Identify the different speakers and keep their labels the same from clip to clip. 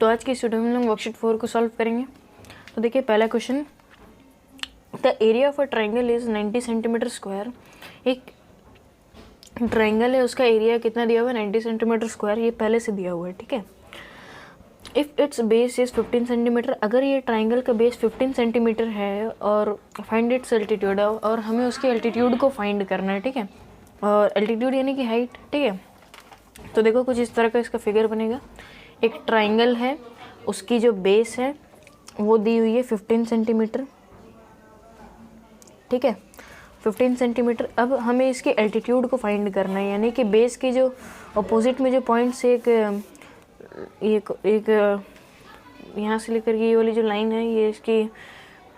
Speaker 1: तो आज की इस वीडियो में हम लोग वर्कशीट 4 को सॉल्व करेंगे। तो देखिए पहला question, the area of a triangle is 90 centimetre square. एक ट्राइंगल है, उसका एरिया कितना दिया हुआ है 90 सेंटीमीटर स्क्वायर, ये पहले से दिया हुआ है, ठीक है। If it's base is 15 centimetre, अगर ये ट्राइंगल का बेस 15 सेंटीमीटर है और फाइंड इट्स एल्टीट्यूड, और हमें उसके एल्टीट्यूड को फाइंड करना है, ठीक है। और एल्टीट्यूड यानी कि हाइट, ठीक है। तो देखो कुछ इस तरह का इसका फिगर बनेगा। एक ट्राइंगल है, उसकी जो बेस है वो दी हुई है 15 सेंटीमीटर, ठीक है, 15 सेंटीमीटर। अब हमें इसके एल्टीट्यूड को फाइंड करना है, यानी कि बेस के जो अपोजिट में जो पॉइंट्स एक यहाँ से लेकर ये वाली जो लाइन है ये इसकी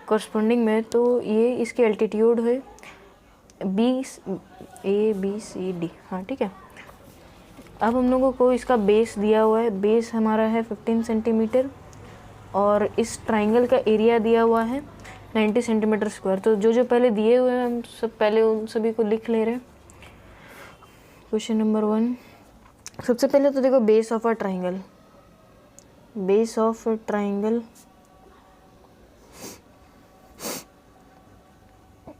Speaker 1: कॉरस्पॉन्डिंग में है, तो ये इसके एल्टीट्यूड है ABCD, हाँ ठीक है। अब हम लोगों को इसका बेस दिया हुआ है, बेस हमारा है 15 सेंटीमीटर और इस ट्राइंगल का एरिया दिया हुआ है 90 सेंटीमीटर स्क्वायर। तो जो पहले दिए हुए हैं हम सब पहले उन सभी को लिख ले रहे हैं। क्वेश्चन नंबर 1, सबसे पहले तो देखो base of a triangle, base of triangle,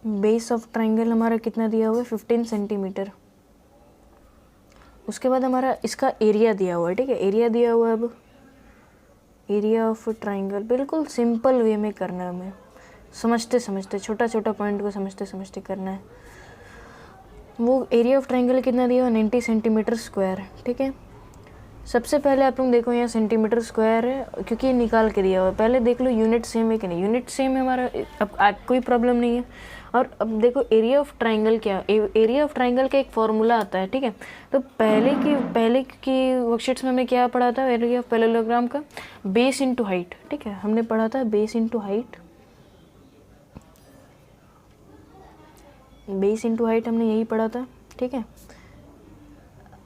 Speaker 1: base of triangle हमारा कितना दिया हुआ है 15 सेंटीमीटर। उसके बाद हमारा इसका एरिया दिया हुआ है, ठीक है, एरिया दिया हुआ है। अब एरिया ऑफ ट्राइंगल बिल्कुल सिंपल वे में करना है, हमें समझते समझते छोटा छोटा पॉइंट को समझते समझते करना है। वो एरिया ऑफ ट्राइंगल कितना दिया हुआ है 90 सेंटीमीटर स्क्वायर, ठीक है। सबसे पहले आप लोग देखो यहाँ सेंटीमीटर स्क्वायर है क्योंकि ये निकाल के दिया हुआ है, पहले देख लो यूनिट सेम है कि नहीं। यूनिट सेम है हमारा, अब कोई प्रॉब्लम नहीं है। और अब देखो एरिया ऑफ ट्राइंगल क्या, एरिया ऑफ ट्राइंगल का एक फॉर्मूला आता है, ठीक है। तो पहले की वर्कशीट्स में हमने क्या पढ़ा था, एरिया ऑफ पैरेललोग्राम का बेस इनटू हाइट, ठीक है, हमने पढ़ा था base into height, base into height हमने यही पढ़ा था, ठीक है।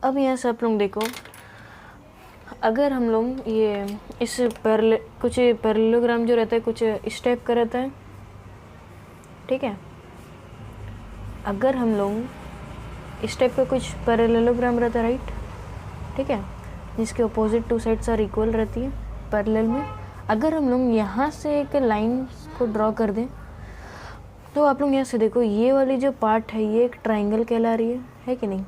Speaker 1: अब यहाँ से आप लोग देखो, अगर हम लोग ये इस कुछ पैरेललोग्राम जो रहता है कुछ इस टाइप का रहता है, ठीक है। अगर हम लोग इस टाइप का कुछ पैरेललोग्राम रहता है, राइट, ठीक है, जिसके opposite two sides are equal रहती है पैरेलल में, अगर हम लोग यहाँ से एक लाइन को ड्रॉ कर दें तो आप लोग यहाँ से देखो ये वाली जो पार्ट है ये एक ट्राइंगल कहला रही है कि नहीं।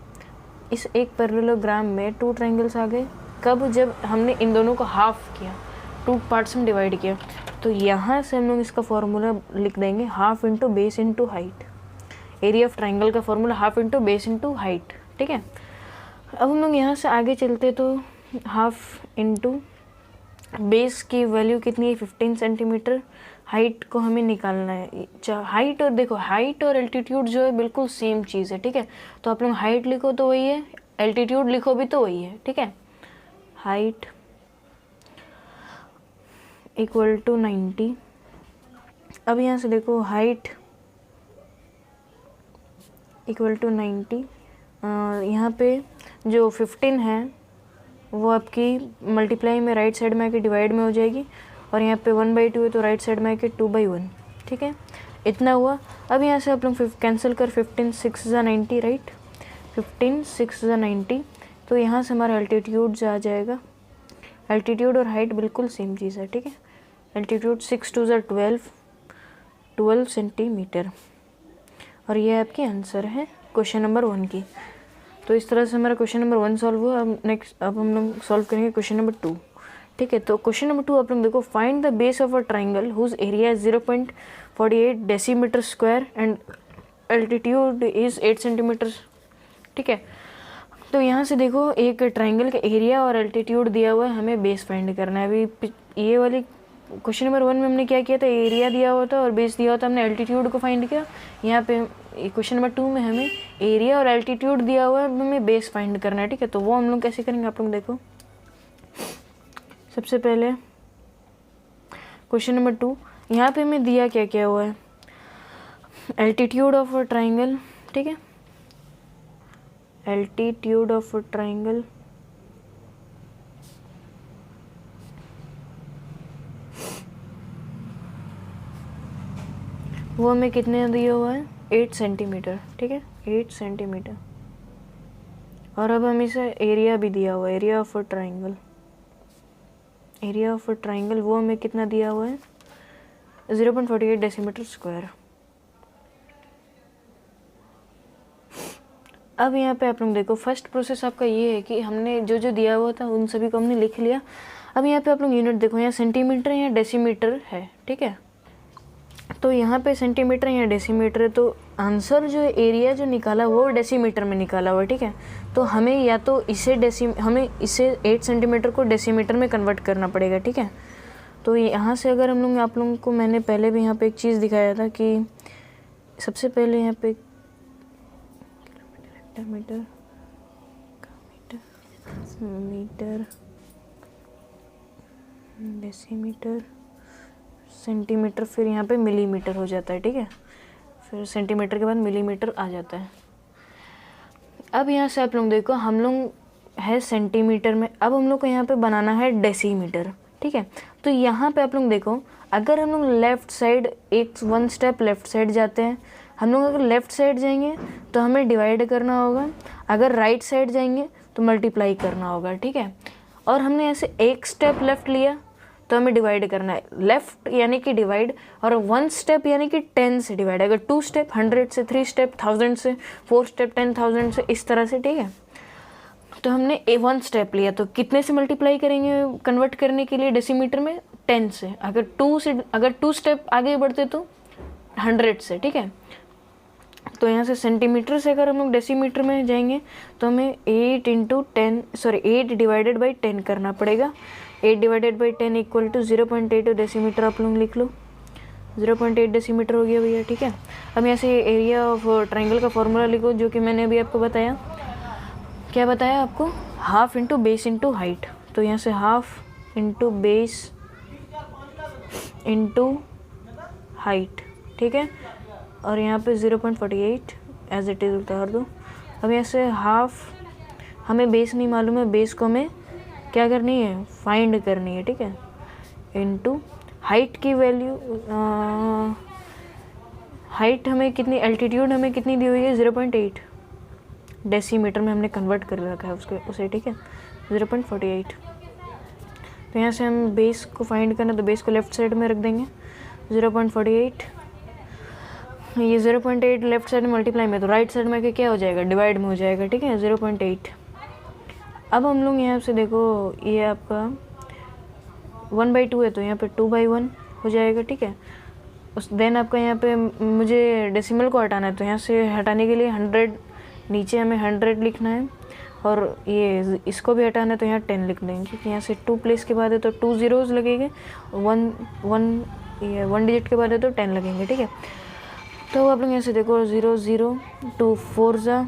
Speaker 1: इस एक पैरेललोग्राम में 2 ट्राइंगल्स आ गए, कब, जब हमने इन दोनों को हाफ किया, 2 पार्ट्स में डिवाइड किया। तो यहाँ से हम लोग इसका फॉर्मूला लिख देंगे half into base into height. Area of triangle का formula half into base into height, ठीक है। अब हम लोग यहाँ से आगे चलते तो हाफ इंटू बेस की वैल्यू कितनी है 15 सेंटीमीटर, हाइट को हमें निकालना है। हाइट और देखो हाइट और एल्टीट्यूड जो है बिल्कुल सेम चीज़ है, ठीक है। तो आप लोग हाइट लिखो तो वही है, एल्टीट्यूड लिखो भी तो वही है, ठीक है। Height equal to 90। अब यहाँ से देखो हाइट इक्वल टू 90, यहाँ पे जो 15 है वो आपकी मल्टीप्लाई में राइट साइड में आके डिवाइड में हो जाएगी, और यहाँ पे 1/2 है तो राइट साइड में आके 2/1, ठीक है, इतना हुआ। अब यहाँ से आप लोग कैंसिल कर 15 6 × 90, राइट, 15 6 × 90, तो यहाँ से हमारा एल्टीट्यूड आ जाएगा। एल्टीट्यूड और हाइट बिल्कुल सेम चीज़ है, ठीक है। एल्टीट्यूड 6 2 = 12 सेंटीमीटर, और ये आपकी आंसर है क्वेश्चन नंबर 1 की। तो इस तरह से हमारा क्वेश्चन नंबर 1 सॉल्व हुआ। अब हम लोग सॉल्व करेंगे क्वेश्चन नंबर 2, ठीक है। तो क्वेश्चन नंबर 2 आप लोग देखो, find the base of a triangle whose area is 0.48 decimeter square and altitude is 8 centimeter, ठीक है। तो यहाँ से देखो एक ट्राइंगल का एरिया और एल्टीट्यूड दिया हुआ है, हमें बेस फाइंड करना है। अभी ये वाली क्वेश्चन नंबर 1 में हमने क्या किया था, एरिया दिया हुआ था और बेस दिया हुआ था, हमने एल्टीट्यूड को फाइंड किया। यहाँ पे क्वेश्चन नंबर 2 में हमें एरिया और एल्टीट्यूड दिया हुआ है, हमें बेस फाइंड करना है, ठीक है। तो वो हम लोग कैसे करेंगे आप लोग देखो। सबसे पहले क्वेश्चन नंबर 2, यहाँ पे हमें दिया क्या क्या हुआ है, एल्टीट्यूड ऑफ अ ट्राइंगल, ठीक है, एल्टीट्यूड ऑफ अ ट्राइंगल, वो हमें कितने दिया हुआ है 8 सेंटीमीटर, ठीक है, 8 सेंटीमीटर। और अब हमें इसे एरिया भी दिया हुआ है, area of a triangle, area of triangle वो हमें कितना दिया हुआ है 0.48 डेसीमीटर स्क्वायर। अब यहाँ पे आप लोग देखो फर्स्ट प्रोसेस आपका ये है कि हमने जो जो दिया हुआ था उन सभी को हमने लिख लिया। अब यहाँ पे आप लोग यूनिट देखो, यहाँ सेंटीमीटर या डेसीमीटर है, ठीक है। तो यहाँ पे सेंटीमीटर या डेसीमीटर है, तो आंसर जो एरिया जो निकाला वो डेसीमीटर में निकाला हुआ है, ठीक है। तो हमें या तो हमें इसे 8 सेंटीमीटर को डेसीमीटर में कन्वर्ट करना पड़ेगा, ठीक है। तो यहाँ से अगर हम लोग आप लोगों को मैंने पहले भी यहाँ पे एक चीज़ दिखाया था कि सबसे पहले यहाँ पे मीटर मीटर डेसीमीटर सेंटीमीटर, फिर यहाँ पे मिलीमीटर हो जाता है, ठीक है। फिर सेंटीमीटर के बाद मिलीमीटर आ जाता है। अब यहाँ से आप लोग देखो हम लोग है सेंटीमीटर में, अब हम लोग को यहाँ पे बनाना है डेसीमीटर, ठीक है। तो यहाँ पे आप लोग देखो अगर हम लोग left side one step left side जाते हैं, हम लोग अगर लेफ़्ट साइड जाएंगे तो हमें डिवाइड करना होगा, अगर राइट साइड जाएंगे तो मल्टीप्लाई करना होगा, ठीक है। और हमने ऐसे एक स्टेप लेफ़्ट लिया तो हमें डिवाइड करना है, लेफ़्ट यानी कि डिवाइड, और 1 स्टेप यानी कि 10 से डिवाइड, अगर 2 स्टेप 100 से, 3 स्टेप 1000 से, 4 स्टेप 10,000 से, इस तरह से, ठीक है। तो हमने 1 स्टेप लिया तो कितने से मल्टीप्लाई करेंगे कन्वर्ट करने के लिए डेसीमीटर में, 10 से। अगर 2 स्टेप आगे बढ़ते तो 100 से, ठीक है। तो यहाँ से सेंटीमीटर से अगर हम लोग डेसीमीटर में जाएंगे तो हमें 8 डिवाइडेड बाई 10 करना पड़ेगा। 8 divided by 10 equal to 0.8 decimeter आप लोग लिख लो, 0.8 डेसीमीटर हो गया भैया, ठीक है। अब यहाँ से एरिया ऑफ ट्राइंगल का फॉर्मूला लिखो जो कि मैंने अभी आपको बताया। क्या बताया आपको, half into base into height. तो यहाँ से half into base into height, ठीक है। और यहाँ पे 0.48 एज इट इज़ उतार दो। अब यहाँ से हाफ, हमें बेस नहीं मालूम है, बेस को हमें क्या करनी है, फाइंड करनी है, ठीक है। इनटू हाइट की वैल्यू, हाइट हमें कितनी, एल्टीट्यूड हमें कितनी दी हुई है 0.8 डेसीमीटर में हमने कन्वर्ट कर रखा है उसे, ठीक है, 0.48। तो यहाँ से हम बेस को फाइंड करना, तो बेस को लेफ्ट साइड में रख देंगे 0.48, ये 0.8 लेफ्ट साइड में मल्टीप्लाई में, तो राइट साइड में क्या हो जाएगा, डिवाइड में हो जाएगा, ठीक है, 0.8। अब हम लोग यहाँ से देखो ये आपका 1/2 है तो यहाँ पे 2/1 हो जाएगा, ठीक है। उस देन आपका यहाँ पे मुझे डेसिमल को हटाना है, तो यहाँ से हटाने के लिए 100, नीचे हमें 100 लिखना है, और ये इसको भी हटाना है तो यहाँ 10 लिख देंगे, क्योंकि यहाँ से 2 प्लेस के बाद है तो 2 zeros लगेंगे, 1 डिजिट के बाद है तो 10 लगेंगे, ठीक है। तो आप लोग यहाँ से देखो 0 0 2 4 ज़ा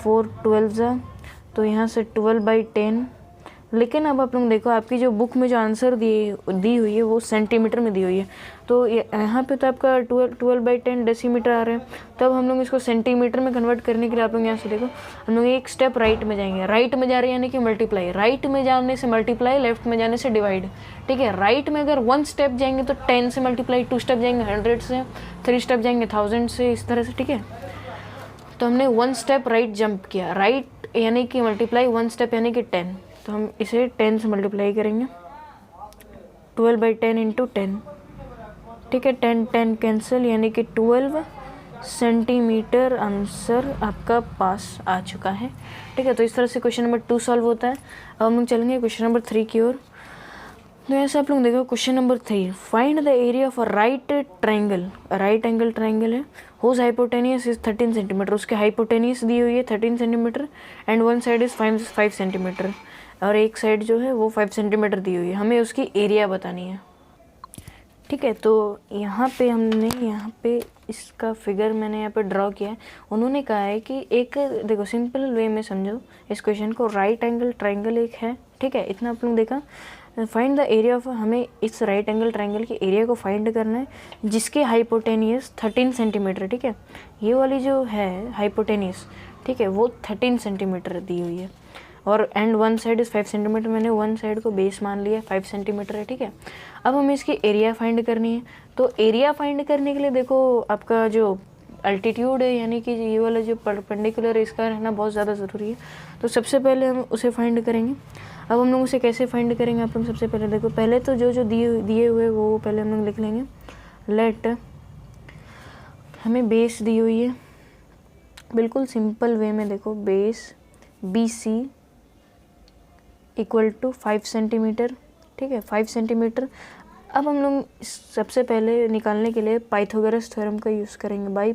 Speaker 1: 4 12 ज़ा, तो यहाँ से 12/10। लेकिन अब आप लोग देखो आपकी जो बुक में जो आंसर दी हुई है वो सेंटीमीटर में दी हुई है, तो यहाँ पे तो आपका 12/10 डेसीमीटर आ रहा है। तब हम लोग इसको सेंटीमीटर में कन्वर्ट करने के लिए आप लोग यहाँ से देखो हम लोग एक स्टेप राइट में जाएंगे, राइट में जा रहे हैं यानी कि मल्टीप्लाई, राइट में जाने से मल्टीप्लाई, लेफ्ट में जाने से डिवाइड, ठीक है। राइट में अगर 1 स्टेप जाएंगे तो 10 से मल्टीप्लाई, 2 स्टेप जाएंगे 100 से, 3 स्टेप जाएंगे 1000 से, इस तरह से, ठीक है। तो हमने 1 स्टेप राइट जंप किया, राइट यानी कि मल्टीप्लाई, 1 स्टेप यानी कि 10, तो हम इसे 10 से मल्टीप्लाई करेंगे, 12/10 इंटू 10, ठीक है। 10 कैंसिल यानी कि 12 सेंटीमीटर आंसर आपका पास आ चुका है, ठीक है। तो इस तरह से क्वेश्चन नंबर 2 सॉल्व होता है। अब हम लोग चलेंगे क्वेश्चन नंबर 3 की ओर। तो ऐसे आप लोग देखो question number 3, find the area of a right triangle, right angle triangle है, हुज हाइपोटेनियस इज 13 सेंटीमीटर, उसके हाइपोटेनियस दी हुई है 13 centimetre, and one side is 5 centimetre, और एक साइड जो है वो 5 सेंटीमीटर दी हुई है, हमें उसकी एरिया बतानी है, ठीक है। तो यहाँ पे हमने यहाँ पे इसका फिगर मैंने यहाँ पे ड्रॉ किया है। उन्होंने कहा है कि एक देखो सिंपल वे में समझो इस क्वेश्चन को, राइट एंगल ट्राइंगल एक है, ठीक है, इतना आप लोग देखा। फाइंड द एरिया ऑफ, हमें इस राइट एंगल ट्राइंगल के एरिया को फाइंड करना है जिसके हाइपोटेनियस 13 सेंटीमीटर, ठीक है। ये वाली जो है हाइपोटेनियस, ठीक है, वो 13 सेंटीमीटर दी हुई है, और and one side is 5 centimetre, मैंने वन साइड को बेस मान लिया 5 सेंटीमीटर है, ठीक है। अब हमें इसकी एरिया फाइंड करनी है। तो एरिया फाइंड करने के लिए देखो आपका जो अल्टीट्यूड है यानी कि ये वाला जो परपेंडिकुलर है इसका रहना बहुत ज़्यादा ज़रूरी है। तो सबसे पहले हम उसे फाइंड करेंगे। अब हम लोग उसे कैसे फाइंड करेंगे आप लोग सबसे पहले देखो, पहले तो जो जो दिए हुए वो पहले हम लोग लिख लेंगे। लेट हमें बेस दी हुई है, बिल्कुल सिंपल वे में देखो, base BC equal to 5 centimeter, ठीक है 5 सेंटीमीटर। अब हम लोग सबसे पहले निकालने के लिए पाइथागोरस थ्योरम का यूज़ करेंगे, बाय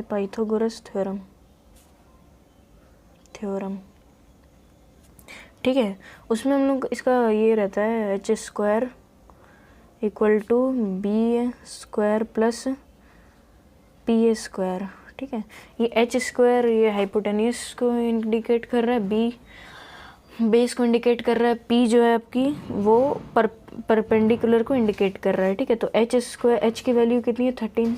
Speaker 1: पाइथागोरस थ्योरम, ठीक है। उसमें हम लोग इसका ये रहता है h² equal to B² plus PA², ठीक है। ये h² ये हाइपोटेन्यूस को इंडिकेट कर रहा है, B बेस को इंडिकेट कर रहा है, P जो है आपकी वो परपेंडिकुलर को इंडिकेट कर रहा है, ठीक है। तो h की वैल्यू कितनी है 13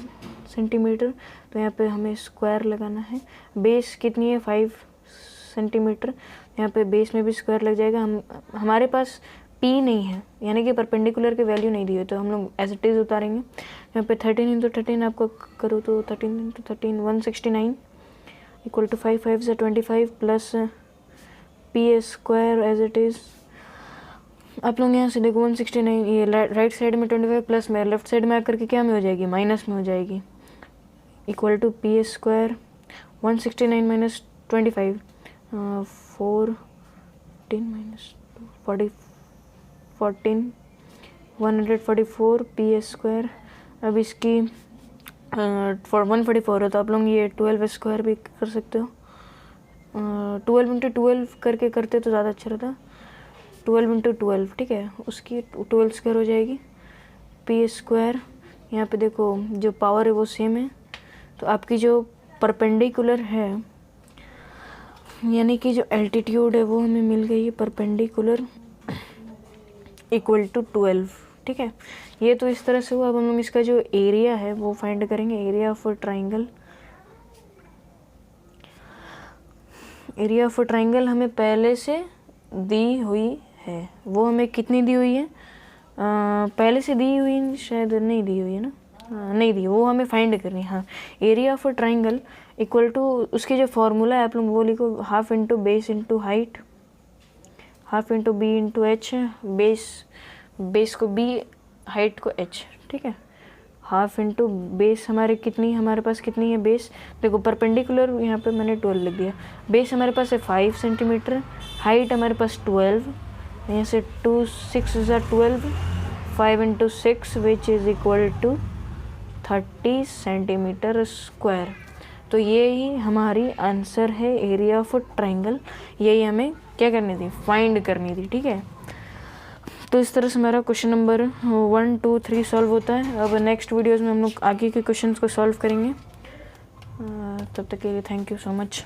Speaker 1: सेंटीमीटर, तो यहाँ पे हमें स्क्वायर लगाना है। बेस कितनी है 5 सेंटीमीटर, यहाँ पे बेस में भी स्क्वायर लग जाएगा। हमारे पास P नहीं है, यानी कि परपेंडिकुलर की वैल्यू नहीं दी है, तो हम लोग एज इट इज़ उतारेंगे। यहाँ पे 13 × 13 आपको करो तो 13 × 13 169 इक्वल टू 5 5 से 25 plus PA² as it is. आप लोग यहाँ से देखो 169, ये राइट साइड में 25 प्लस में लेफ्ट साइड में आकर के क्या में हो जाएगी, माइनस में हो जाएगी, equal to PA² 169 minus 25 14 144 PA²। अब इसकी 144 है तो आप लोग ये 12² भी कर सकते हो, 12 × 12 करके करते तो ज़्यादा अच्छा रहता, 12 × 12, ठीक है। उसकी 12² हो जाएगी PA²। यहाँ पे देखो जो पावर है वो सेम है, तो आपकी जो परपेंडिकुलर है यानी कि जो एल्टीट्यूड है वो हमें मिल गई है परपेंडिकुलर इक्वल टू 12, ठीक है। ये तो इस तरह से हुआ। अब हम लोग इसका जो एरिया है वो फाइंड करेंगे, area of triangle. Area of triangle हमें पहले से दी हुई है, वो हमें कितनी दी हुई है, पहले से दी हुई शायद नहीं दी हुई है ना, नहीं दी, वो हमें फाइंड करनी है। हाँ, area of triangle equal to, उसकी जो फॉर्मूला है आप लोग वो लिखो, half into base into height, half into B into H, base को B, हाइट को H, ठीक है। हाफ इंटू बेस हमारे कितनी, हमारे पास कितनी है बेस, देखो परपेंडिकुलर यहाँ पे मैंने 12 लिख दिया। बेस हमारे पास है 5 सेंटीमीटर, हाइट हमारे पास 12, यहाँ से 2 6 12, 5 into 6 which is equal to 30 centimeter square. तो ये ही हमारी आंसर है एरिया ऑफ ट्राइंगल, यही हमें क्या करनी थी, फाइंड करनी थी, ठीक है। तो इस तरह से हमारा क्वेश्चन नंबर 1 2 3 सॉल्व होता है। अब नेक्स्ट वीडियोज़ में हम लोग आगे के क्वेश्चंस को सॉल्व करेंगे। तब तक के लिए थैंक यू सो मच।